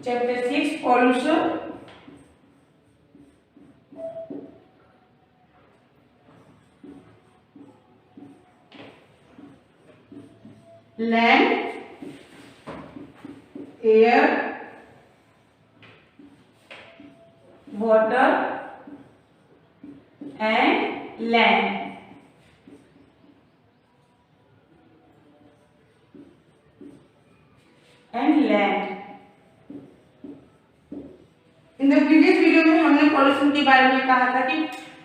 Chapter 6 pollution. Land, air, water and land. In the previous video में हमने pollution के बारे में कहा था कि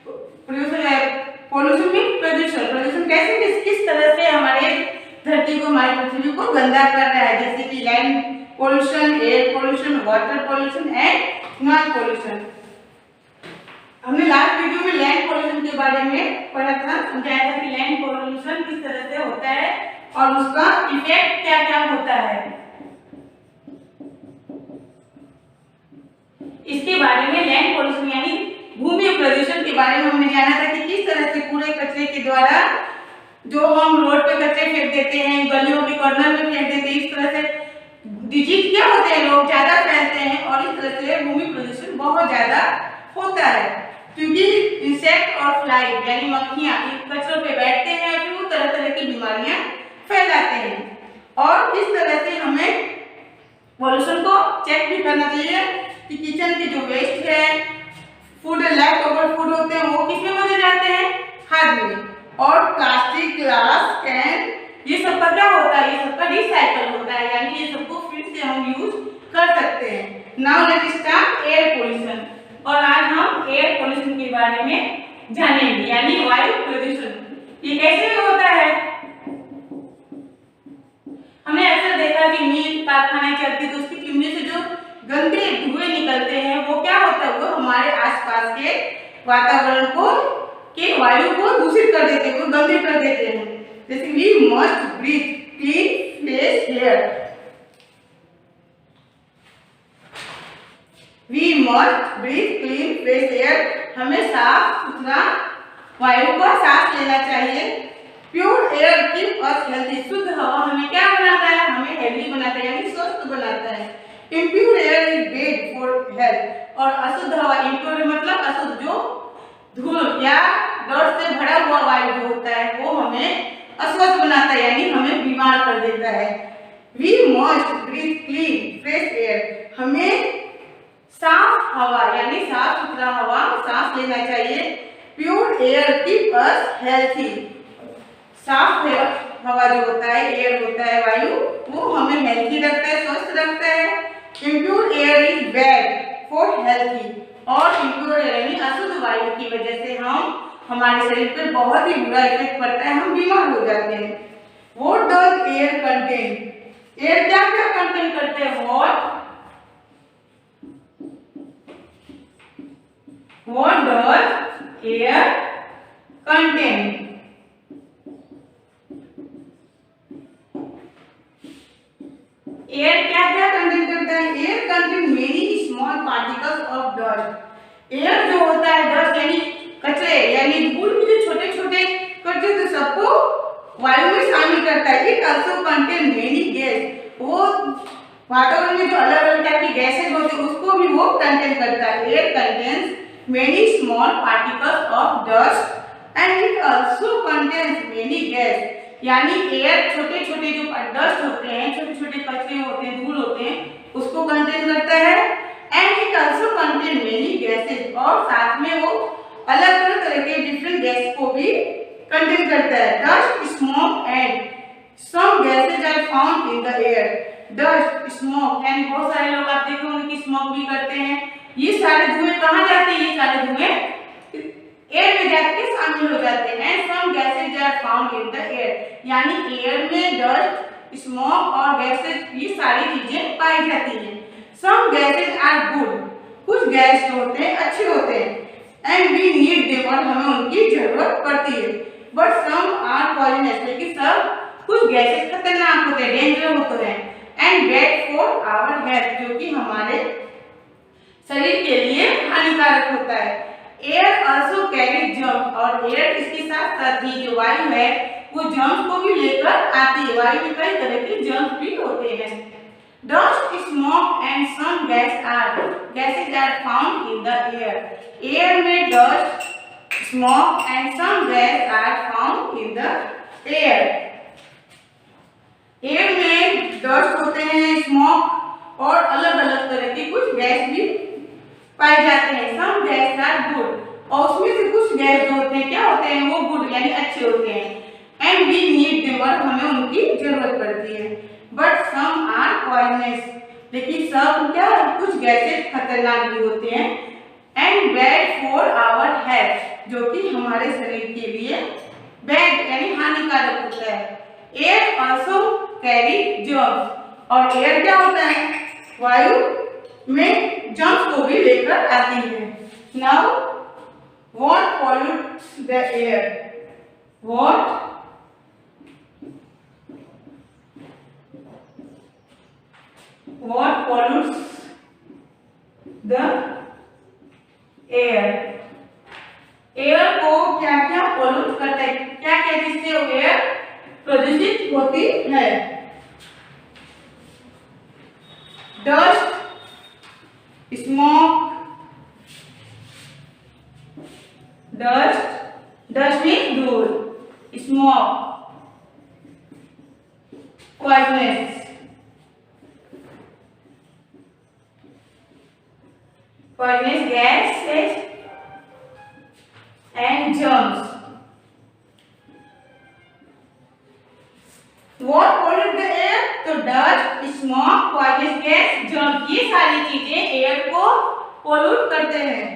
पॉल्यूशन में प्रदूषण कैसे किस तरह से हमारे धरती को, हमारी पृथ्वी को गंदा कर रहा है, जैसे कि land pollution, air pollution, water pollution and noise pollution. हमने लास्ट वीडियो में लैंड पोल्यूशन के बारे में पढ़ा था, समझाया था कि लैंड पोल्यूशन किस तरह से होता है और उसका इफेक्ट क्या क्या होता है। इसके बारे में लैंड पोल्यूशन यानी भूमि प्रदूषण के बारे में हमने जाना था कि किस तरह से कूड़े कचरे के द्वारा जो हम रोड पे कचरे फेंक देते हैं, गलियों के कॉर्नर में फेंक देते हैं, इस तरह से डिजीज क्या होते हैं, लोग ज्यादा फैलते हैं और इस तरह से भूमि प्रदूषण बहुत ज्यादा होता है, क्योंकि इंसेक्ट और फ्लाई यानी मक्खियां कचरों पे बैठते हैं, फिर वो तरह तरह की बीमारियां फैलाते हैं। और इस तरह से हमें पॉल्यूशन को चेक भी करना चाहिए कि किचन के जो वेस्ट है, फूड लेफ्ट ओवर फूड होते हैं, वो किसमें बदल जाते हैं, खाद में। और प्लास्टिक, ग्लास, कैन, ये सब का क्या होता है, ये सब का रिसाइकल होता है, यानी ये सबको फिर से हम यूज कर सकते हैं। Now let us start air pollution. और आज हम एयर पोल्यूशन के बारे में जानेंगे, यानी वायु प्रदूषण। ये कैसे होता है? हमने अक्सर देखा कि मिल कारखाने चलती तो उसकी चिमनी से जो गंदे धुएं निकलते हैं, वो क्या होता है, वो हमारे आसपास के वातावरण को, के वायु को दूषित कर देते हैं, गंदे कर देते हैं। जैसे we must breathe clean fresh air, we must breathe clean fresh air, हमें साफ सुथरा वायु का सांस लेना चाहिए। Pure air keep us healthy, शुद्ध हवा हमें क्या बनाता है, हमें हेल्दी बनाता है, यानी स्वस्थ बनाता है। Impure air is bad for health, और अशुद्ध हवा, इम्प्योर मतलब अशुद्ध, जो धूल या डस्ट से भरा हुआ वायु जो होता है वो हमें अस्वस्थ बनाता है, यानी हमें बीमार कर देता है। We must breathe clean fresh air, हमें साफ हवा यानी साफ सुथरा हवा सांस लेना चाहिए। प्योर एयर कीप अस हेल्थी, साफ हवा जो होता है, एयर होता है, वायु, वो हमें हेल्थी रखता है, स्वस्थ रखता है। Impure air is bad for healthy, और इम्प्योर एयर यानी अशुद्ध वायु की वजह से हमारे शरीर पे बहुत ही बुरा इफेक्ट पड़ता है, हम बीमार हो जाते हैं। What does air contain, air क्या क्या कंटेन करते हैं, what does air contain, air क्या क्या कंटेन करता है, air contain many small particles of dust. Air जो होता है डस्ट यानी कचरे यानी धूल के जो छोटे छोटे कचरे तो सबको वायु में शामिल करता है। It also contain many gas, वो वातावरण में जो अलग अलग टाइप की गैसेज होती है उसको भी वो कंटेन करता है। Air contains many small particles of dust and it also contains many gas, यानी एयर छोटे छोटे जो डस्ट होते हैं, छोटे छोटे कचरे होते हैं, धूल होते हैं, उसको कंटेन करता है। And it also contain many gases, और साथ में वो अलग अलग तरह के डिफरेंट गैस को भी कंटेन करता है। Dust, smoke and some gases are found in the air. Dust, smoke यानी बहुत सारे लोग आप देखे होंगे कि स्मोक भी करते हैं, ये सारे धुएं कहाँ जाते हैं, ये सारे धुएं एयर में जाके शामिल हो जाते हैं। Some gases are found in the air, यानी एयर में डस्ट, स्मोक और गैसेज ये सारी चीजें पाई जाती हैं। सम गैसेज आर गुड, कुछ गैस जो होते हैं अच्छे होते हैं, एंड वी नीड देम, और हमें उनकी जरूरत पड़ती है। बट सम आर पॉइजनस, लेकिन सब कुछ गैसेज खतरनाक होते हैं, डेंजर होते हैं, and bad for our health, जो कि हमारे शरीर के लिए हानिकारक होता है। एयर आल्सो कैरी जर्म, और एयर इसके साथ साथ ही जो वायु है वो जर्म्स को भी लेकर आती है। वायु में कई तरह के जर्म्स भी होते हैं। Dust, smoke and some gases are found in the air. Air में dust, smoke and some gas are found in the air. Air में डस्ट होते हैं, स्मोक और अलग अलग तरह के कुछ गैस भी पाए जाते हैं. सम गैस आर गुड, और उसमें से कुछ गैस जो होते हैं क्या होते हैं, वो गुड यानी अच्छे होते हैं. एंड वी नीड देम, और हमें उनकी जरूरत पड़ती है. बट सम आर पॉइजनस, लेकिन सब क्या, कुछ गैसेस खतरनाक भी होते हैं. And bad for our health, जो कि हमारे शरीर के लिए बैड यानी हानिकारक होता है. एयर ऑल्सो कैरी जर्म्स, और एयर क्या होता है, वायु में जर्म्स को भी लेकर आती है. Now what pollutes the air, what pollutes the air. Air को क्या क्या पॉल्यूट करता है, क्या क्या जिससे एयर प्रदूषित होती है. डस्ट, स्मोक, डस्ट मीन्स धूल, smoke poisonous, poisonous gases and germs. What pollute the air? तो dust, smoke, poisonous gas, germs, ये सारी चीजें एयर को पोल्यूट करते हैं.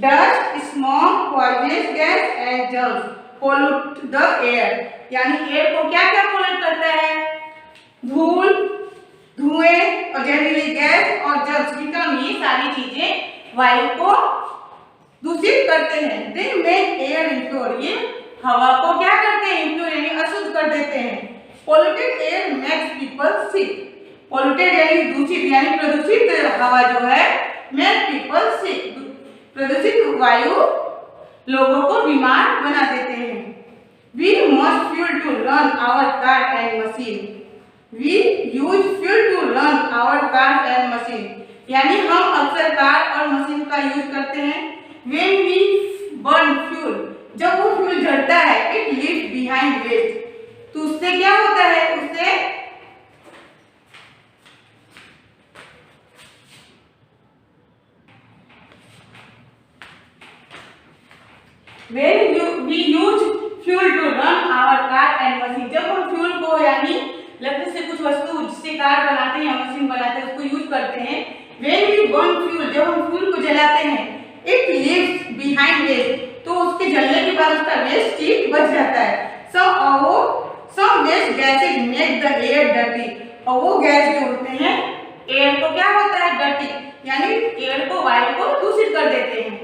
Dust, smoke, poisonous gas and germs pollute the air. यानी एयर को क्या क्या पोल्यूट करता है, धूल, धुएं और जहरीली गैस और जर्म्स की कम, ये सारी चीजें वायु को दूषित करते हैं. दे मेक एयर इम्प्योर, ये हवा को क्या करते हैं, इम्प्योर यानी अशुद्ध कर देते हैं. पोल्यूटेड एयर मेक्स पीपल सिक, पोल्यूटेड यानी दूषित यानी प्रदूषित हवा जो है, मेक पीपल सिक, प्रदूषित वायु लोगों को बीमार बना देते हैं. We must fuel to run our car and machine. We use fuel to run our car and machine. यानी हम अक्सर कार और मशीन का यूज करते हैं. When we burn fuel, जब वो फ्यूल जलता है, it leaves behind waste. तो उससे क्या होता है, उससे When we use fuel to run our car and machine, जब हम फ्यूल को यानी लकड़ी से कुछ वस्तु जिससे कार बनाते हैं या मशीन बनाते हैं उसको यूज करते हैं. When we burn fuel, जब हम फ्यूल को जलाते हैं, it leaves behind waste, तो उसके जलने के बाद उसका वेस्ट चीज बच जाता है. Some waste gases make the air dirty, और वो गैस जो होते हैं एयर को क्या होता है, डर्टी यानी एयर को, वायु को दूषित कर देते हैं.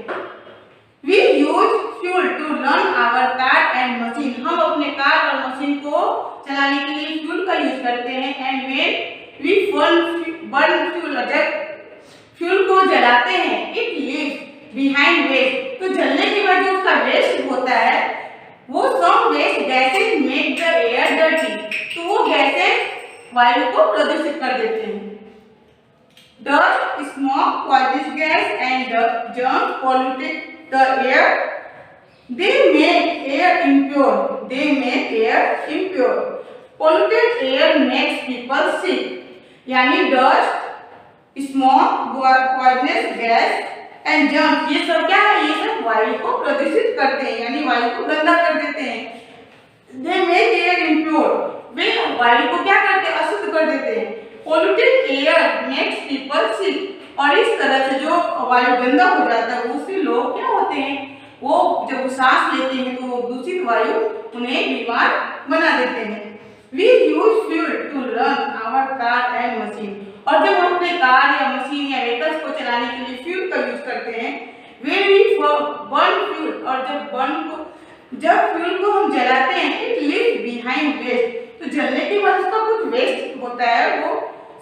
We use fuel to run our car and machine, हम अपने कार और मशीन को चलाने के लिए फ्यूल का यूज करते हैं. And when we burn fuel, जब फ्यूल को जलाते हैं, it leaves behind waste, तो जलने के बाद जो उसका वेस्ट होता है, वो some waste gases make the air dirty, तो वो गैसें वायु को प्रदूषित कर देते हैं. Dust, smoke, poisonous gas and germs pollute the air. They make air impure. They make air impure. Polluted air makes people sick. यानी dust, smoke, poisonous gas and germs, ये सब क्या है, ये सब वायु को प्रदूषित करते हैं यानी वायु को गंदा कर देते हैं. They make air impure. वे वायु को क्या करते हैं, अशुद्ध कर देते हैं. Polluted air makes people sick. और इस तरह से जो वायु गंदा हो जाता है, उससे लोग क्या होते हैं, वो जब सांस लेते हैं तो वो दूषित वायु उन्हें बीमार बना देते हैं. We use fuel to run our car and machine, और जब हम अपने कार या मशीन या व्हीकल्स को चलाने के लिए फ्यूल का यूज करते हैं. When we burn fuel, और जब फ्यूल को हम जलाते हैं, it leaves behind waste, तो जलने के बाद उसका कुछ वेस्ट होता है, वो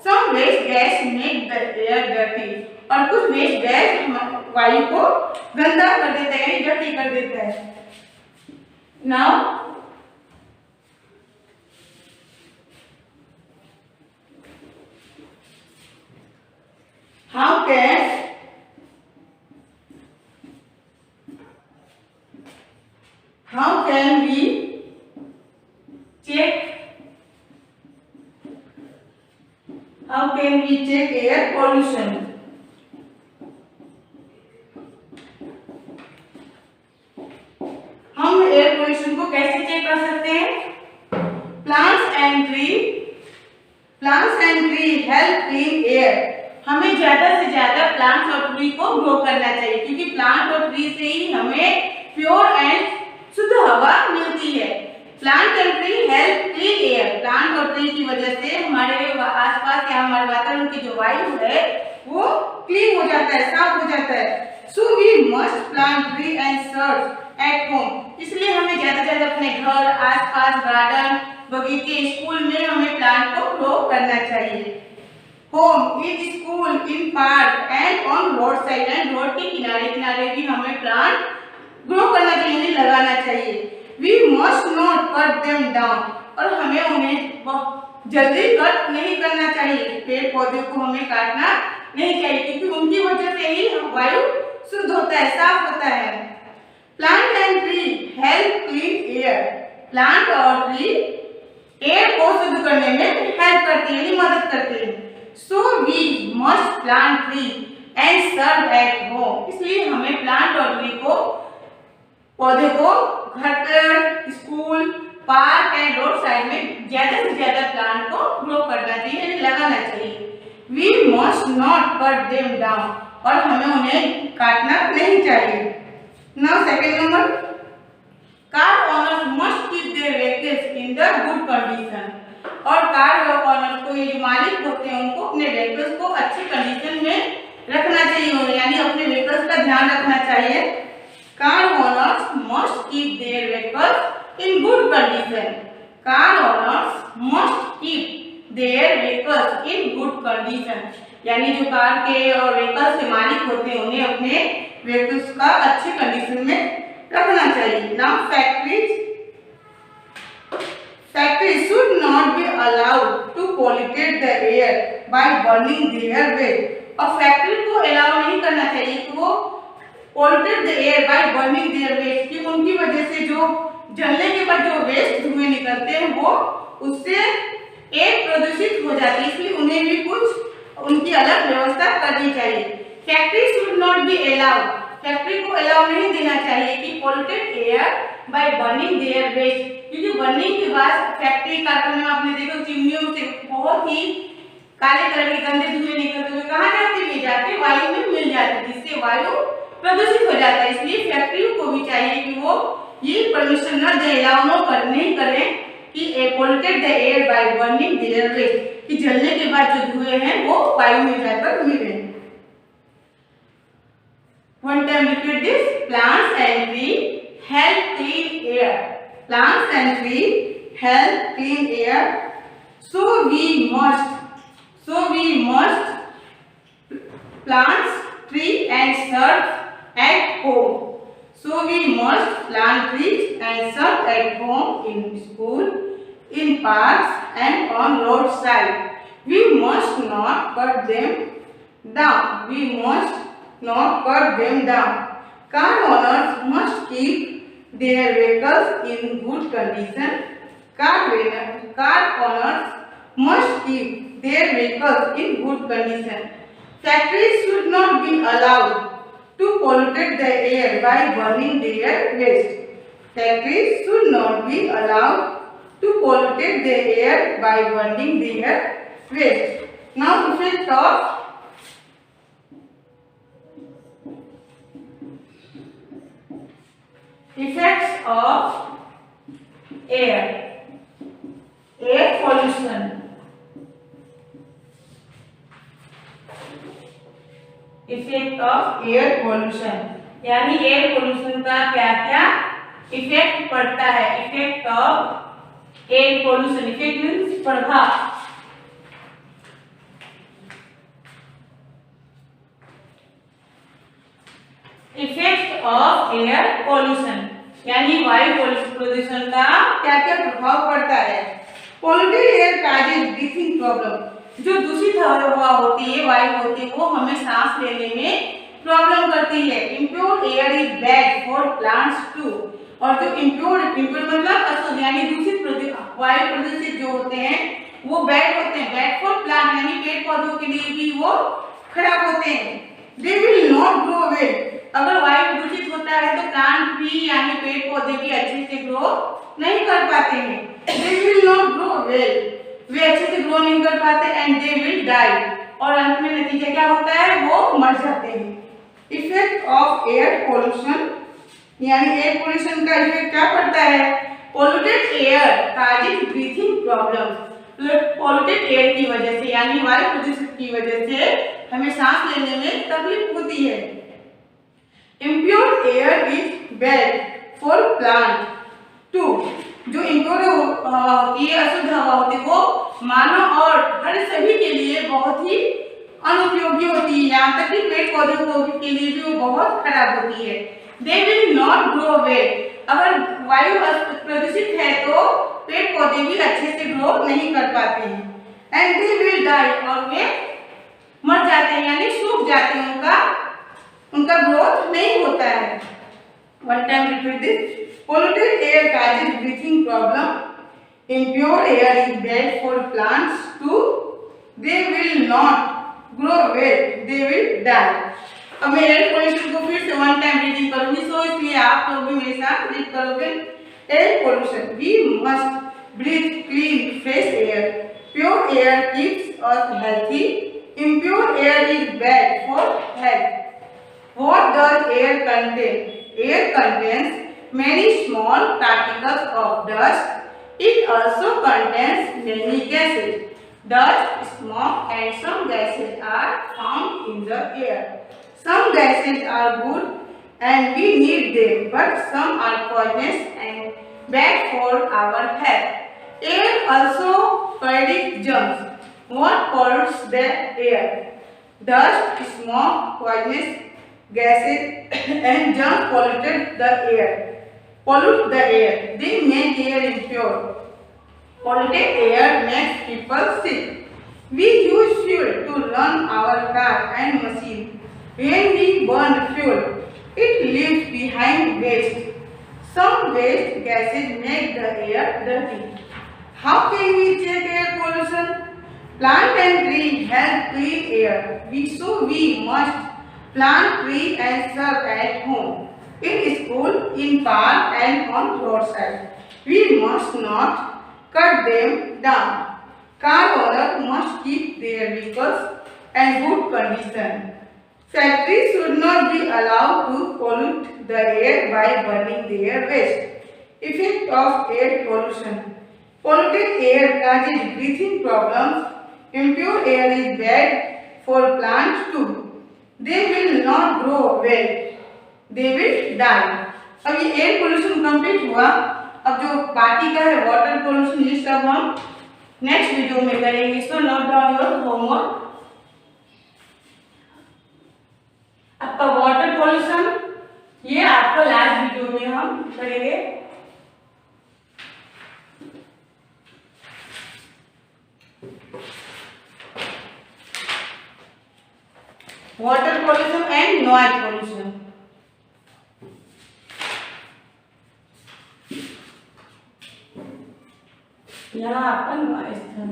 some waste gas make the air dirty, और कुछ वेस्ट गैस वायु को गंदा कर देता है, यानी डर्टी कर देता है। Now how can we check air pollution? हम एयर पोल्यूशन को कैसे चेक कर सकते हैं? Plants and tree help clean air. हमें ज्यादा से ज्यादा प्लांट्स और ट्री को ग्रो करना चाहिए, क्योंकि प्लांट और ट्री से ही हमें प्योर एंड शुद्ध हवा मिलती है। Plant and tree help clean air. Plant और ट्री की वजह से हमारे आसपास या हमारे वातावरण की जो वायु है वो क्लीन हो जाता है, साफ हो जाता है। So we must plant tree and search at home. इसलिए हमें ज्यादा से ज्यादा अपने घर, आसपास, गार्डन, बगीचे, स्कूल में हमें प्लांट को ग्रो करना चाहिए। Home, in school, in park and on road side. And road के किनारे किनारे भी हमें प्लांट ग्रो करना चाहिए, लगाना चाहिए। We must not cut them down। और हमें उन्हें जल्दी कट नहीं करना चाहिए। पेड़ पौधे को हमें काटना नहीं चाहिए, क्योंकि उनकी वजह से ही वायु शुद्ध होता है, साफ होता है। Plant and tree help clean air. Plant और ट्री एयर को शुद्ध करने में हेल्प करती है, मदद करती है। So we must plant tree and serve at home। इसलिए हमें प्लांट और ट्री को, पौधे को घर पर, school, park and road side में ज्यादा से ज्यादा प्लांट को ग्रो करना चाहिए, लगाना चाहिए। We must not cut them down। और हमें उन्हें काटना नहीं चाहिए। Now second number, car owners must keep their vehicles in the good condition। और कार ओनर्स को, ये जो मालिक होते हैं, उनको अपने व्हीकल्स को अच्छी कंडीशन में रखना चाहिए, यानी अपने व्हीकल्स का ध्यान रखना चाहिए। Car owners must keep their vehicles in good condition. Car owners must keep their vehicles in good condition, यानी जो कार के और व्हीकल्स के मालिक होते हैं उन्हें अपने व्हीकल्स का अच्छी कंडीशन में रखना चाहिए। Now Factories should not be allowed to pollute the air by burning their waste। और फैक्ट्री को अलाउ नहीं करना चाहिए कि वो pollute the air by burning their waste, कि उनकी वजह से जो जलने के बाद जो वेस्ट धुएं निकलते हैं वो उससे एयर प्रदूषित हो जाती है। इसलिए उन्हें भी कुछ उनकी अलग व्यवस्था करनी चाहिए। Factory should not be allowed। Factory को अलाउ नहीं देना चाहिए कि polluted air by burning their waste, क्योंकि बर्निंग के बाद फैक्ट्री कारखाने में आपने देखा चिमनियों से बहुत ही काले कलर के गंदे धुएं निकलते हुए कहाँ जाते हैं? जाके वायु में मिल जाते हैं, जिससे वायु प्रदूषित हो जाता है। इसलिए फैक्ट्री को भी चाहिए कि वो ये परमिशन न दे, अलाउ नहीं करें कि polluted the air by burning their waste, कि जलने के बाद जो धुएं हैं वो वायु में जाकर मिले। One time repeat this, plants and tree help clean air। Plants and tree help clean air। So we must plant tree and serve at home। So we must plant trees and serve at home, in school, in parks and on roadside। We must not cut them down। We must not cut them down। Car owners must keep their vehicles in good condition। Car owners must keep their vehicles in good condition। Factories should not be allowed to pollute the air by burning their waste। Factories should not be allowed to pollute the air by burning their waste। Now effect of effects of air pollution। Effect of air pollution, यानी air pollution का क्या क्या effect पड़ता है। Effect of air pollution, effect means प्रभाव। Effect of air pollution, यानी वायु प्रदूषण का क्या क्या प्रभाव पड़ता है। Polluted air causes breathing problem, जो दूषित हवा होती है, वायु होती है, वो हमें सांस लेने में प्रॉब्लम करती है। Impure air is bad for plants too, और जो इम्प्योर मतलब अशुद्ध यानी दूषित वायु प्रदूषित जो होते हैं वो बैड होते हैं। बैड फॉर प्लांट यानी पेड़ पौधों के लिए भी वो खराब होते हैं। They will not grow well, अगर वायु प्रदूषित होता है तो प्लांट भी यानी पेड़ पौधे भी अच्छे से ग्रो नहीं कर पाते हैं। They will not grow well, वे अच्छे से ग्रो नहीं कर पाते। एंड दे विल डाई, और अंत में नतीजा क्या होता है, वो मर जाते हैं। इफेक्ट ऑफ एयर पोल्यूशन, यानी एयर पोल्यूशन का इफेक्ट क्या पड़ता है। Polluted air causes breathing problem, polluted air की वजह से यानी वायु प्रदूषित की वजह से हमें सांस लेने में तकलीफ होती है। Impure air is bad for plant too, जो इम्प्योर हवा होती है, अशुद्ध हवा होती है, वो मानव और हर सभी के लिए बहुत ही अनुपयोगी होती है, यहाँ तक कि पेड़ पौधों के लिए भी वो बहुत खराब होती है। दे विल नॉट ग्रो वेल, अगर वायु प्रदूषित है तो पेड़ पौधे भी अच्छे से ग्रो नहीं कर पाते हैं। एंड दे विल डाई, और वे मर जाते हैं यानी सूख जाते हैं, उनका ग्रोथ नहीं होता है। One time repeat this, polluted air causes breathing problem, impure air is bad for plants too, they will not grow well, they will die. अब मैं एयर पोल्यूशन को फिर से वन टाइम रीडिंग करूंगी, सो इसलिए आप लोग भी मेरे साथ रीड करोगे। Air pollution, we must breathe clean fresh air, pure air keeps us healthy, impure air is bad for health. What does air contain? Air contains many small particles of dust. It also contains many gases. Dust, smoke and some gases are found in the air. Some gases are good and we need them, but some are poisonous and bad for our health. Air also carries germs. What pollutes the air? Dust, smoke, poisonous gases and germs pollute the air. They make air impure. Polluted air makes people sick. We use fuel to run our car and machine. When we burn fuel, it leaves behind waste. Some waste gases make the air dirty. How can we check air pollution? Plant and tree help clean air. We must plant tree and serve at home, in school, in park and on roadside. We must not cut them down. Car owners must keep their vehicles in good condition. Factories should not be allowed to pollute the air by burning their waste. Effect of air pollution. Polluted air causes breathing problems. Impure air is bad for plants too. They will not grow well. They will die. अब ये air pollution complete हुआ। अब जो बाकी का है water pollution, ये सब हम नेक्स्ट वीडियो में करेंगे। So note down your homework. आपका वाटर पोल्यूशन ये आपका लास्ट वीडियो में हम करेंगे। Water pollution and noise pollution. यहाँ आपका नॉइज था।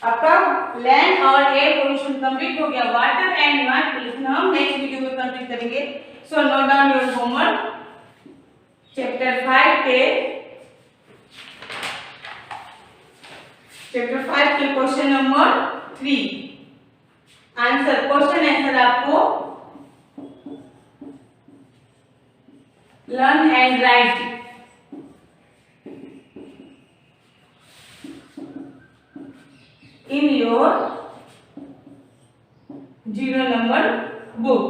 आपका लैंड और एयर पोल्यूशन कंप्लीट हो गया। वाटर एंड नॉइज पोल्यूशन हम नेक्स्ट वीडियो में कंप्लीट करेंगे। So note down your homework. Chapter 5 के question number 3 answer, question answer आपको learn and write in your 0 number book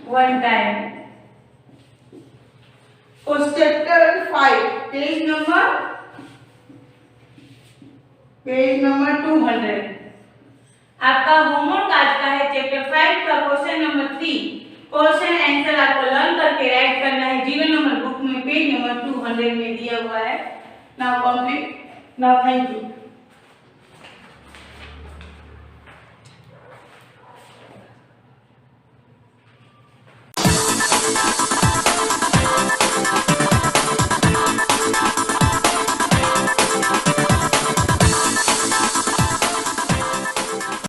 one time. Chapter 5 page number 200। आपका homework आज का है chapter 5 का क्वेश्चन नंबर 3। क्वेश्चन आंसर आपको लर्न करके राइट करना है। जीवन नंबर बुक में पेज नंबर 200 में दिया हुआ है। Now complete. Now thank you.